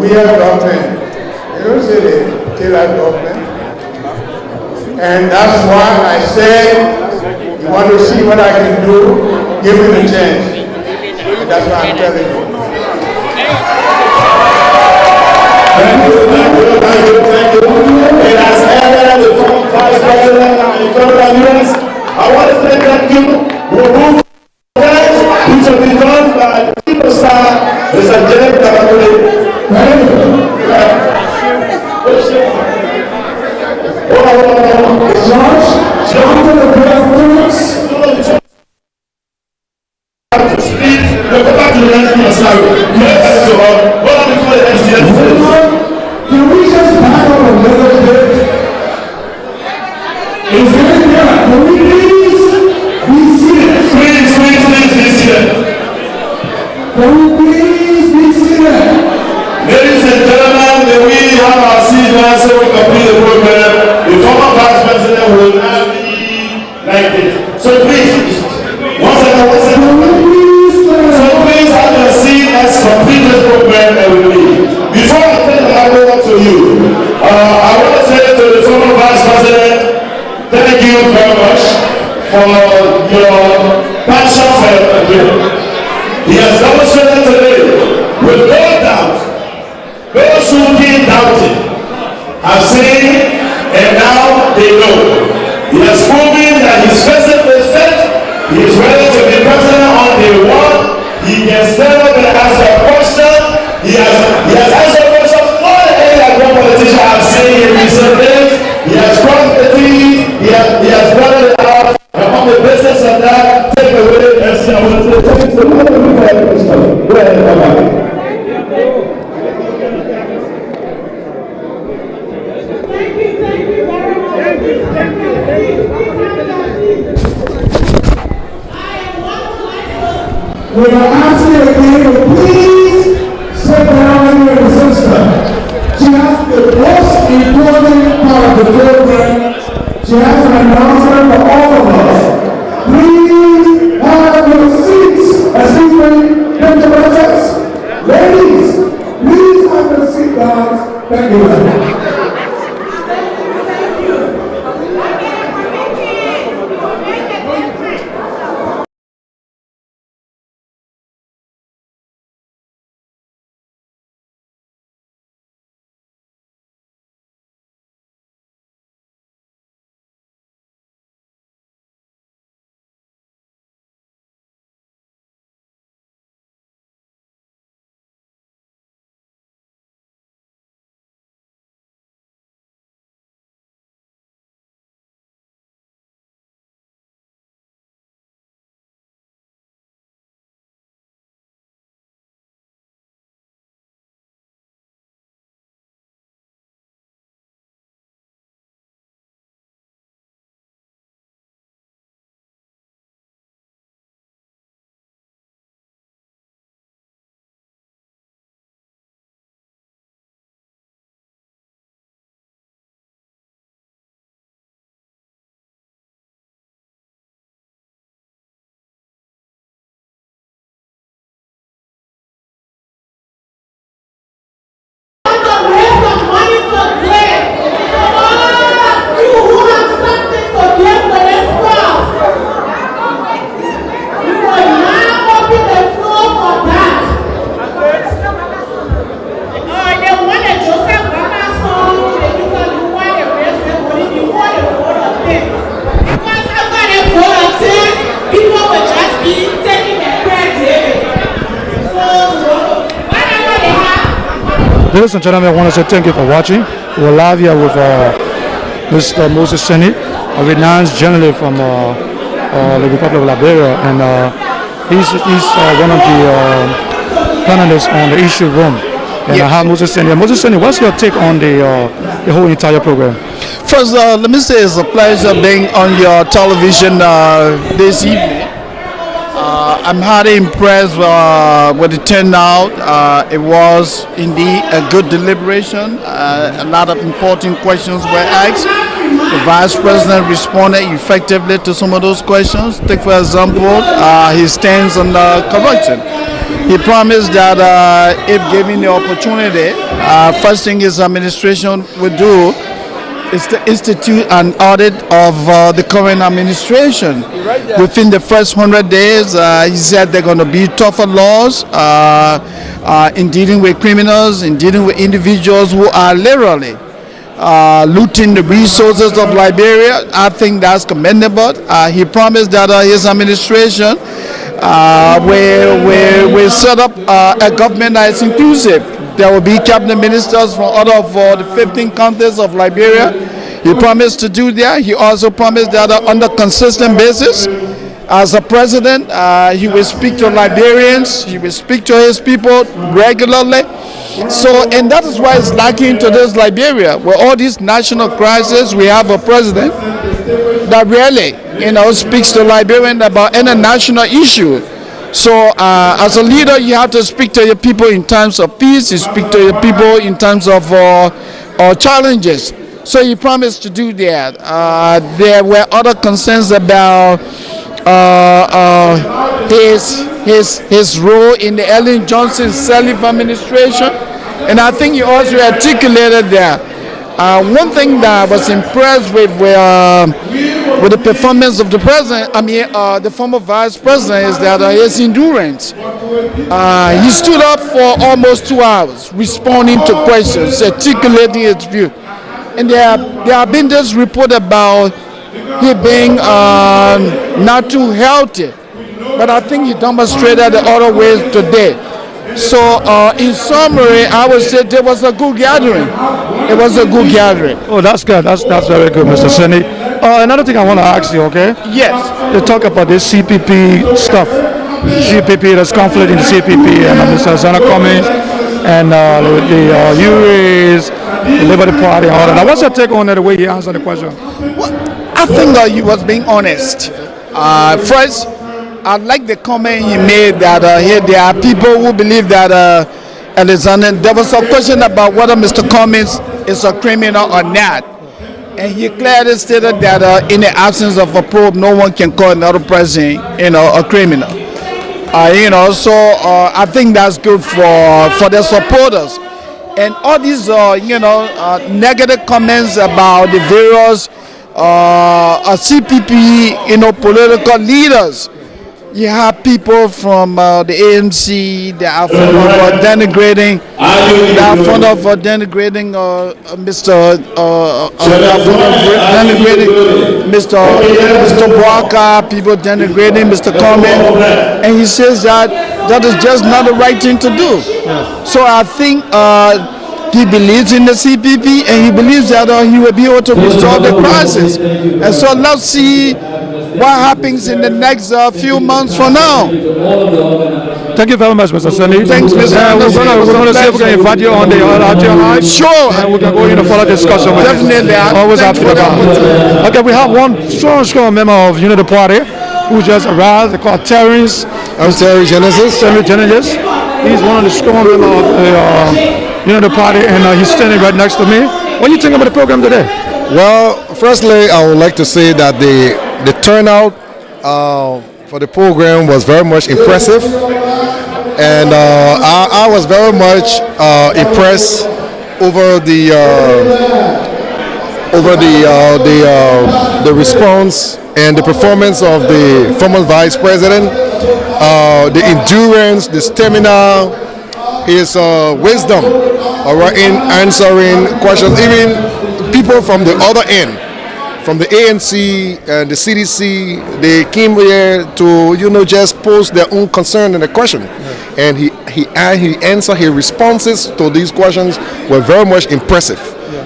we are government. You don't say they kill our government. And that's why I said, you want to see what I can do, give me the chance. And that's what I'm telling you. Thank you. And as ever, the former Vice President and the federal U.S., I want to say thank you. We'll move which will be done by the superstar, Mr. James Kabakule. Thank you. George, to the prayer points. Speak. Go back to the next one. Sorry. Yes, so hold on before the next year. Can we just back up a little bit? Is it there? Can we please be seated? Please be seated. Can we please be seated? Ladies and gentlemen, may we have our seats now so we complete the program. The former Vice President will now be like this. So please, one second. So please have your seat. Let's complete this program and we leave. Before I turn the mic over to you, I want to say to the former Vice President, thank you very much for your passion for your country. He has demonstrated today with no doubt. Those who came doubting have seen and now they know. He has proven that he's facing the set. He is ready to be president on day one. He can stand up and ask a question. He has answered questions more than any other politician I've seen in recent days. He has crossed the T's. He has brought it out. And on the basis of that, take away and say, I want to say, thank you so much for your question. Go ahead, Baba. We are asking again to please sit down with the sister. She has the most important part of the program. She has an announcement for all of us. Please have your seats. Excuse me, Benjamin. Ladies, please have your seat down. Thank you very much. Ladies and gentlemen, I want to say thank you for watching. We're live here with Mr. Moses Senate, a renowned journalist from the Republic of Liberia, and he's one of the panelists on the issue room. And I have Moses Senate. Moses Senate, what's your take on the whole entire program? First, let me say it's a pleasure being on your television this evening. I'm highly impressed with the turnout. It was indeed a good deliberation. A lot of important questions were asked. The vice president responded effectively to some of those questions. Take for example, his stance on corruption. He promised that if given the opportunity, first thing his administration would do is to institute an audit of the current administration. Within the first 100 days, he said they're going to be tougher laws in dealing with criminals, in dealing with individuals who are literally looting the resources of Liberia. I think that's commendable. He promised that his administration will set up a government that is inclusive. There will be cabinet ministers from out of the 15 counties of Liberia. He promised to do that. He also promised that on a consistent basis, as a president, he will speak to Liberians. He will speak to his people regularly. So, and that is why it's lacking to this Liberia, where all these national crises, we have a president that really, speaks to Liberians about any national issue. So, as a leader, you have to speak to your people in times of peace. You speak to your people in times of challenges. So, he promised to do that. There were other concerns about his role in the Ellen Johnson Sirleaf administration, and I think he also articulated that. One thing that I was impressed with the performance of the president, the former vice president, is that his endurance. He stood up for almost 2 hours, responding to questions, articulating his view. And there have been this report about him being not too healthy, but I think he demonstrated the other ways today. So, in summary, I would say there was a good gathering. It was a good gathering. Oh, that's good. That's very good, Mr. Sini. Another thing I want to ask you, okay? Yes. You talk about this CPP stuff. CPP, there's conflict in the CPP and Mr. Zana Cummings and the UAs, the Liberty Party, and all that. Now, what's your take on that, the way he answered the question? Well, I think he was being honest. First, I like the comment he made that here there are people who believe that Alexander, there was a question about whether Mr. Cummings is a criminal or not. And he clearly stated that in the absence of a probe, no one can call another president, a criminal. So I think that's good for the supporters. And all these, negative comments about the various CPP, political leaders. You have people from the ANC that are fond of denigrating, Mr. Walker, people denigrating Mr. Cummings, and he says that is just not the right thing to do. So I think he believes in the CPP, and he believes that he will be able to resolve the crisis. And so let's see what happens in the next few months from now. Thank you very much, Mr. Sini. Thanks, Mr. We're going to see if we can invite you on the audio line. Sure. And we can go into further discussion with Definitely. you. Always happy about it. Okay, we have one strong member of the Party who just arrived. They're called Terrence. I'm Terry Genesis. He's one of the strong members of the Party, and he's standing right next to me. What do you think about the program today? Well, firstly, I would like to say that the turnout for the program was very much impressive, and I was very much impressed over the response and the performance of the former vice president, the endurance, the stamina, his wisdom, in answering questions. Even people from the other end, from the ANC and the CDC, they came here to just pose their own concern and a question, and he answered. His responses to these questions were very much impressive,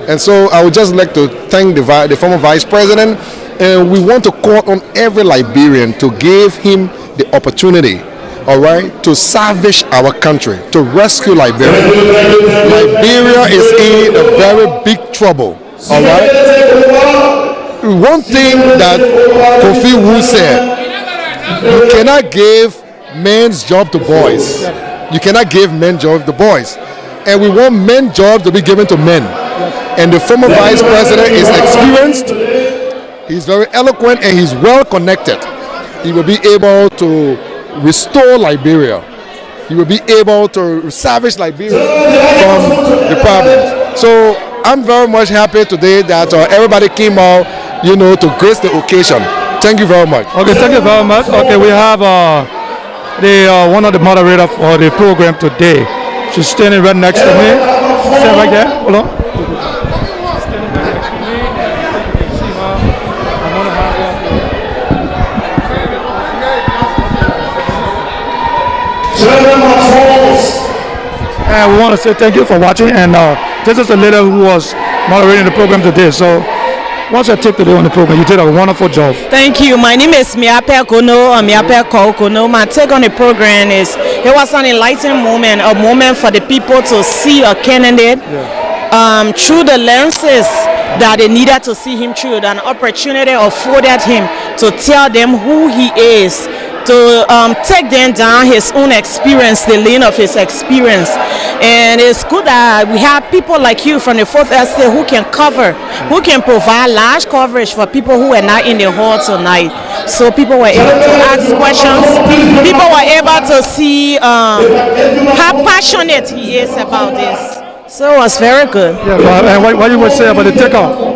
and so I would just like to thank the former vice president, and we want to call on every Liberian to give him the opportunity, to salvage our country, to rescue Liberia. Liberia is in a very big trouble, One thing that Kofi Wu said, you cannot give men's job to boys. You cannot give men job to boys. And we want men job to be given to men. And the former vice president is experienced, he's very eloquent, and he's well connected. He will be able to restore Liberia. He will be able to salvage Liberia from the problems. So I'm very much happy today that everybody came out, to grace the occasion. Thank you very much. Okay, thank you very much. Okay, we have one of the moderators for the program today. She's standing right next to me. Stand right there. Hold on. Standing right next to me. You can see her. I'm gonna have her. And we want to say thank you for watching. And this is the lady who was moderating the program today. So. What's your tip today on the program? You did a wonderful job. Thank you. My name is Miape Kono, or Miape Kono. My take on the program is it was an enlightening moment, a moment for the people to see a candidate through the lenses that they needed to see him through, an opportunity afforded him to tell them who he is, to take them down his own experience, the lane of his experience. And it's good that we have people like you from the 4th Estate who can cover, who can provide large coverage for people who are not in the hall tonight. So people were able to ask questions. People were able to see how passionate he is about this. So it was very good. Yeah, and what you would say about the turnout?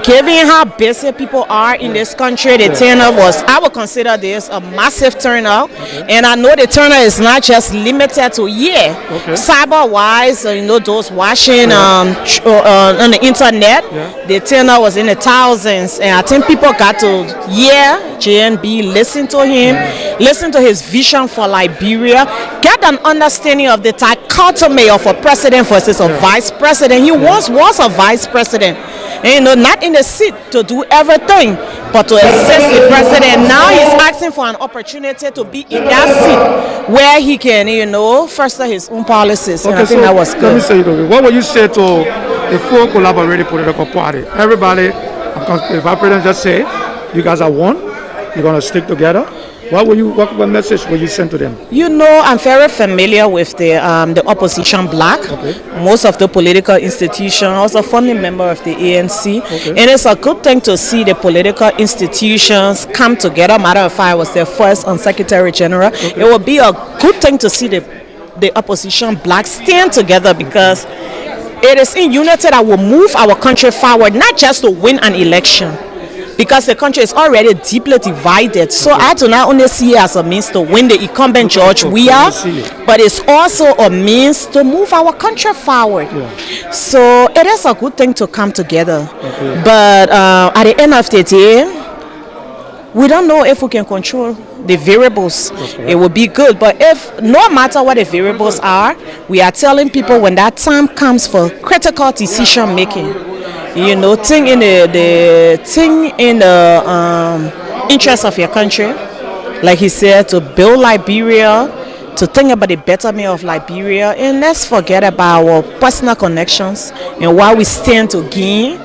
Given how busy people are in this country, the turnout was, I would consider this a massive turnout. And I know the turnout is not just limited to cyber-wise, those watching on the internet, the turnout was in the thousands. And I think people got to hear JNB, listen to him, listen to his vision for Liberia, get an understanding of the dichotomy of a president versus a vice president. He once was a vice president. And, not in the seat to do everything, but to assist the president. Now he's asking for an opportunity to be in that seat where he can, further his own policies. And I think that was good. Let me say it. What would you say to the full collaborative political party? Everybody, the vice president just say, you guys are one, you're going to stick together. What message will you send to them? I'm very familiar with the opposition bloc. Most of the political institutions, also founding member of the ANC. And it's a good thing to see the political institutions come together. Matter of fact, I was their first Secretary General. It will be a good thing to see the opposition bloc stand together, because it is in unity that will move our country forward, not just to win an election, because the country is already deeply divided. So I do not only see it as a means to win the incumbent George Weah, but it's also a means to move our country forward. So it is a good thing to come together. But at the end of the day, we don't know if we can control the variables. It would be good, but if no matter what the variables are, we are telling people when that time comes for critical decision making, think in the interest of your country, like he said, to build Liberia, to think about the betterment of Liberia, and let's forget about our personal connections and what we stand to gain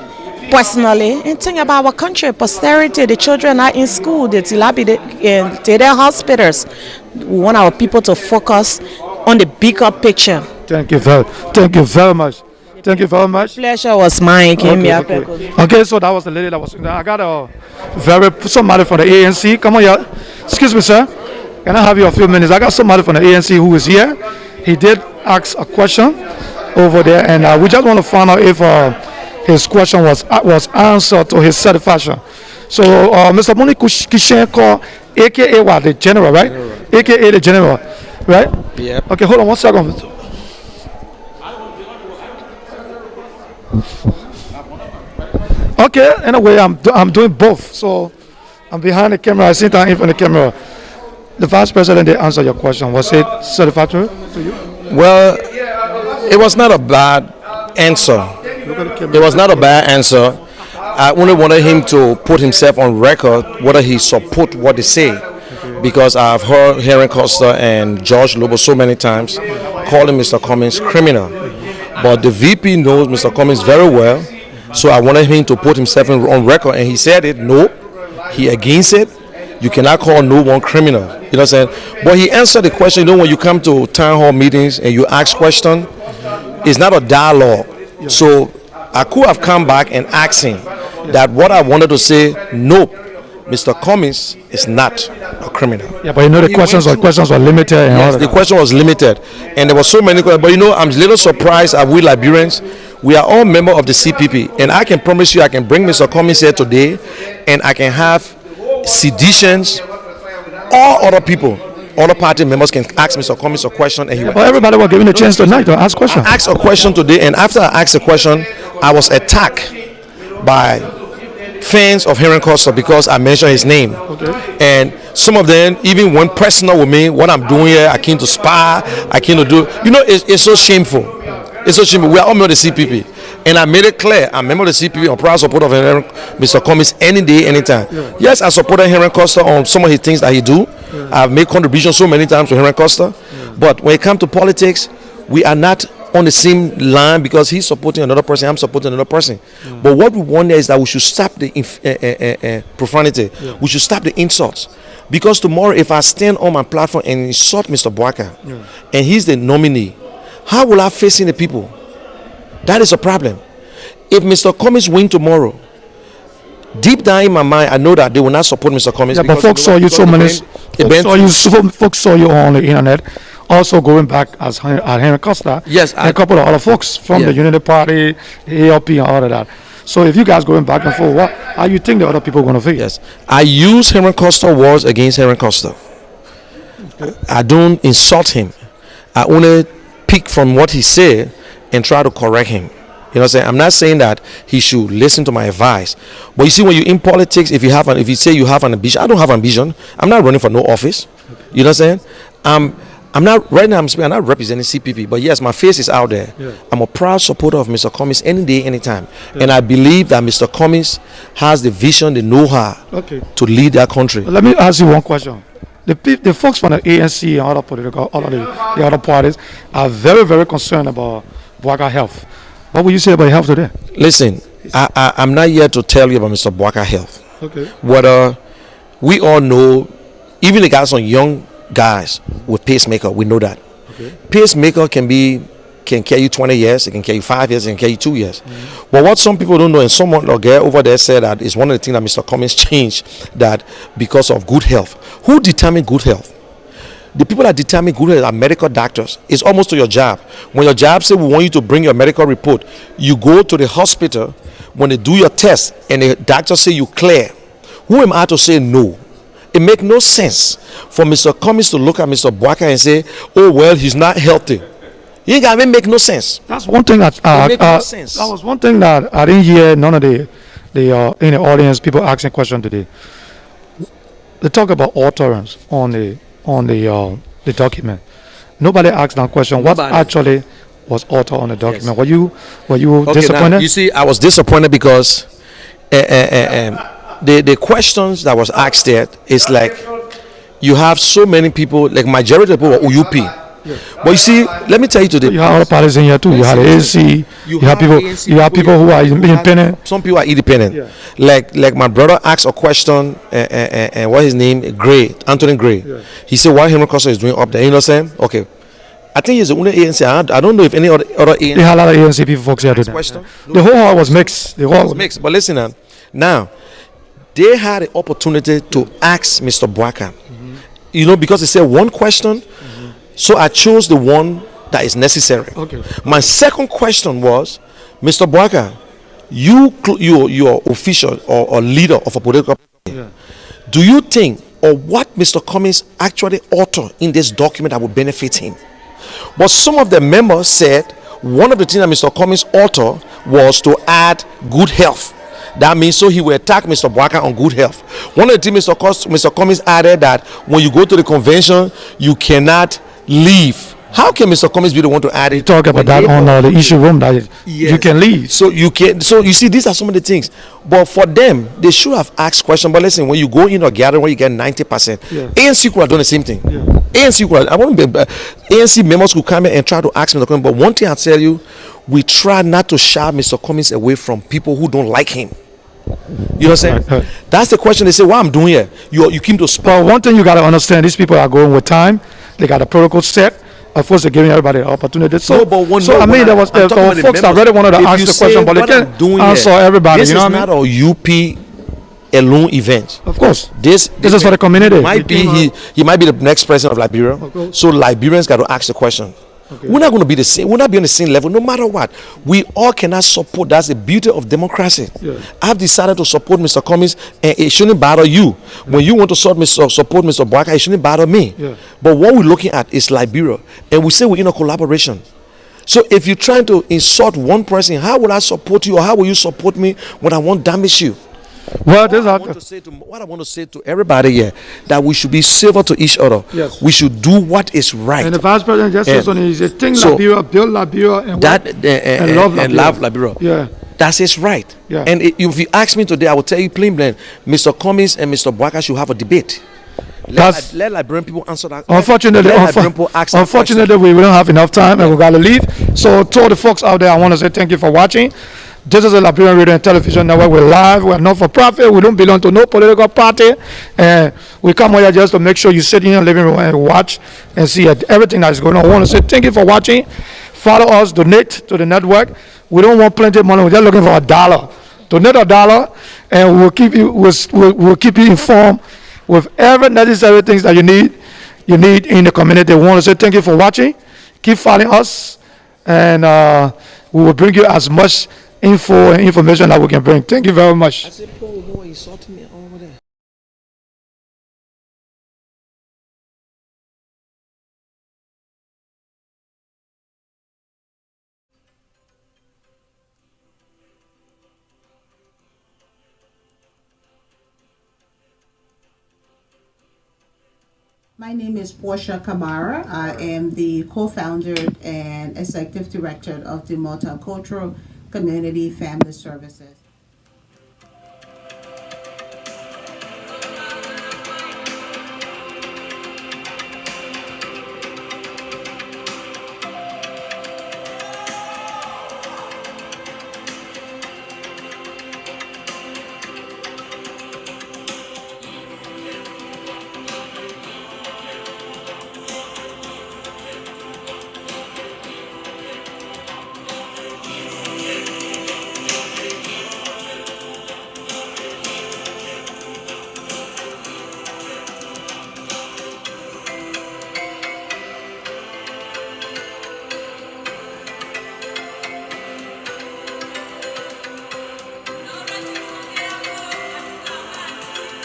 personally, and think about our country, posterity. The children are in school, they're in their hospitals. We want our people to focus on the bigger picture. Thank you very much. Thank you very much. Pleasure was mine. Okay, so that was the lady that was. I got somebody from the ANC. Come on, yeah. Excuse me, sir. Can I have you a few minutes? I got somebody from the ANC who is here. He did ask a question over there, and we just want to find out if his question was answered to his satisfaction. So, Mr. Moni Kishenko, aka what? The general, right? AKA the general, right? Yeah. Okay, hold on 1 second. Okay, anyway, I'm doing both. So I'm behind the camera, I sit down in front of the camera. The vice president did answer your question. Was it satisfactory to you? Well, it was not a bad answer. It was not a bad answer. I only wanted him to put himself on record whether he support what they say. Because I've heard Henry Costa and George Lobo so many times calling Mr. Cummings criminal. But the VP knows Mr. Cummings very well. So I wanted him to put himself on record, and he said it. No, he against it. You cannot call no one criminal. You know what I'm saying? But he answered the question. When you come to town hall meetings and you ask questions, It's not a dialogue. So I could have come back and asked him that what I wanted to say, nope, Mr. Cummings is not a criminal. Yeah, but you know the questions were limited and all Yes, of the that. question was limited, and there were so many questions. But you know, I'm a little surprised at we Liberians. We are all members of the CPP, and I can promise you, I can bring Mr. Cummings here today, and I can have seditions. All other people, other party members can ask Mr. Cummings a question, and he will. But everybody was given a chance tonight to ask questions. I asked a question today, and after I asked a question, I was attacked by fans of Henry Costa because I mentioned his name. And some of them even went personal with me. What I'm doing here, I came to spy, I came to do. You know, it's so shameful. It's so shameful. We are all members of the CPP. And I made it clear, I'm a member of the CPP, I'm proud supporter of Mr. Cummings any day, anytime. Yes, I supported Henry Costa on some of his things that he do. I've made contributions so many times to Henry Costa. But when it comes to politics, we are not on the same line because he's supporting another person, I'm supporting another person. But what we want is that we should stop the profanity. We should stop the insults. Because tomorrow, if I stand on my platform and insult Mr. Bwaka, and he's the nominee, how will I face in the people? That is a problem. If Mr. Cummings win tomorrow, deep down in my mind, I know that they will not support Mr. Cummings. Yeah, but folks saw you so many. Folks saw you on the internet. Also going back as Henry Costa, Yes, and a couple of other folks from the Unity Party, ALP, and all of that. So if you guys going back and forth, how you think the other people are going to feel? Yes, I use Henry Costa words against Henry Costa. I don't insult him. I only pick from what he said and try to correct him. You know what I'm saying? I'm not saying that he should listen to my advice. But you see, when you're in politics, if you say you have an ambition, I don't have ambition. I'm not running for no office. You know what I'm saying? I'm not right now. I'm not representing CPP, but yes, my face is out there. I'm a proud supporter of Mr. Cummings any day, anytime, and I believe that Mr. Cummings has the vision, the know-how to lead that country. Let me ask you one question. The folks from the ANC and other political, all of the other parties are very, very concerned about Bwaka health. What would you say about health today? Listen, I'm not here to tell you about Mr. Bwaka health. Whether we all know, even the guys on young guys with pacemaker, we know that pacemaker can carry you 20 years, it can carry you 5 years, it can carry you 2 years. But what some people don't know, and someone or girl over there said that is one of the things that Mr. Cummings changed, that because of good health. Who determine good health? The people that determine good health are medical doctors. It's almost to your job. When your job say we want you to bring your medical report, you go to the hospital. When they do your test and the doctor say you clear, who am I to say no? It makes no sense for Mr. Cummings to look at Mr. Bwaka and say, oh, well, he's not healthy. You ain't gonna make no sense. That's one thing that no sense. That was one thing that I didn't hear none of the in the audience people asking questions today. They talk about utterance on the document. Nobody asked that question. What actually was altered on the document? Were you disappointed? Now, you see, I was disappointed because the questions that was asked there is like you have so many people, like majority of people were UUP. But you see, let me tell you today. You have other parties in here too. You have the ANC. You have people who are independent. Some people are independent. Like my brother asked a question, and what his name? Anthony Gray. He said, "What Henry Costa is doing up there?" You know what I'm saying? Okay. I think he's the only ANC. I don't know if any other ANC. They had a lot of ANC people folks here today. The whole hall was mixed. The whole was mixed. But listen, now they had the opportunity to ask Mr. Bwaka. You know, because they said one question. So I chose the one that is necessary. My second question was, Mr. Bwaka, you are official or leader of a political party. Do you think, or what Mr. Cummings actually authored in this document that would benefit him? But some of the members said one of the things that Mr. Cummings authored was to add good health. That means so he will attack Mr. Bwaka on good health. One of the things Mr. Cummings added that when you go to the convention, you cannot leave. How can Mr. Cummings be the one to add it? Talk about that on the issue room that you can leave. So you can. So you see, these are some of the things. But for them, they should have asked questions. But listen, when you go in a gathering where you get 90%, ANC could have done the same thing. ANC could have. I want to be. ANC members could come in and try to ask Mr. Cummings. But one thing I tell you, we try not to shy Mr. Cummings away from people who don't like him. You know what I'm saying? That's the question. They say, "What I'm doing here? You came to spell." One thing you got to understand: these people are going with time. They got a protocol set, of course, they're giving everybody the opportunity. So, No, but one, so no, I mean, when there was I'm talking about the folks that members. really wanted to If ask you the say question, but they what I'm can't doing answer here, everybody. This You know is what I not mean? a UP alone event. Of course, This is for the community. Might be he might be the next president of Liberia. Okay. So Liberians got to ask the question. Okay. We're not going to be the same. We're not be on the same level, no matter what. We all cannot support. That's the beauty of democracy. Yeah. I've decided to support Mr. Cummings, and it shouldn't bother you. When you want to support Mr. Boaka, it shouldn't bother me. Yeah. But what we're looking at is Liberia, and we say we're in a collaboration. So if you're trying to insult one person, how will I support you, or how will you support me when I won't damage you? Well, this What I want to say to everybody here, that we should be civil to each other. Yes. We should do what is right. and the vice president just said something. He said, "Think So, Liberia, build Liberia, and that work, and love Liberia. Yeah. That's his right. Yeah. And if you ask me today, I will tell you plain blank, Mr. Cummings and Mr. Boaka should have a debate. Let Liberian people answer that. Unfortunately, let Liberian people ask that unfortunately, we don't have enough time, and we gotta leave. So, to all the folks out there, I want to say thank you for watching. This is a Liberian Radio and Television Network. We're live. We're not for profit. We don't belong to no political party, and we come here just to make sure you sit in your living room and watch and see everything that's going on. I want to say thank you for watching. Follow us. Donate to the network. We don't want plenty of money. We're just looking for $1. Donate $1, and we'll keep you. We'll keep you informed with every necessary things that you need in the community. We want to say thank you for watching. Keep following us, and we will bring you as much info and information that we can bring. Thank you very much. I said, Paul, no, insulting me over there. My name is Portia Kamara. I am the co-founder and executive director of the Multicultural Community Family Services.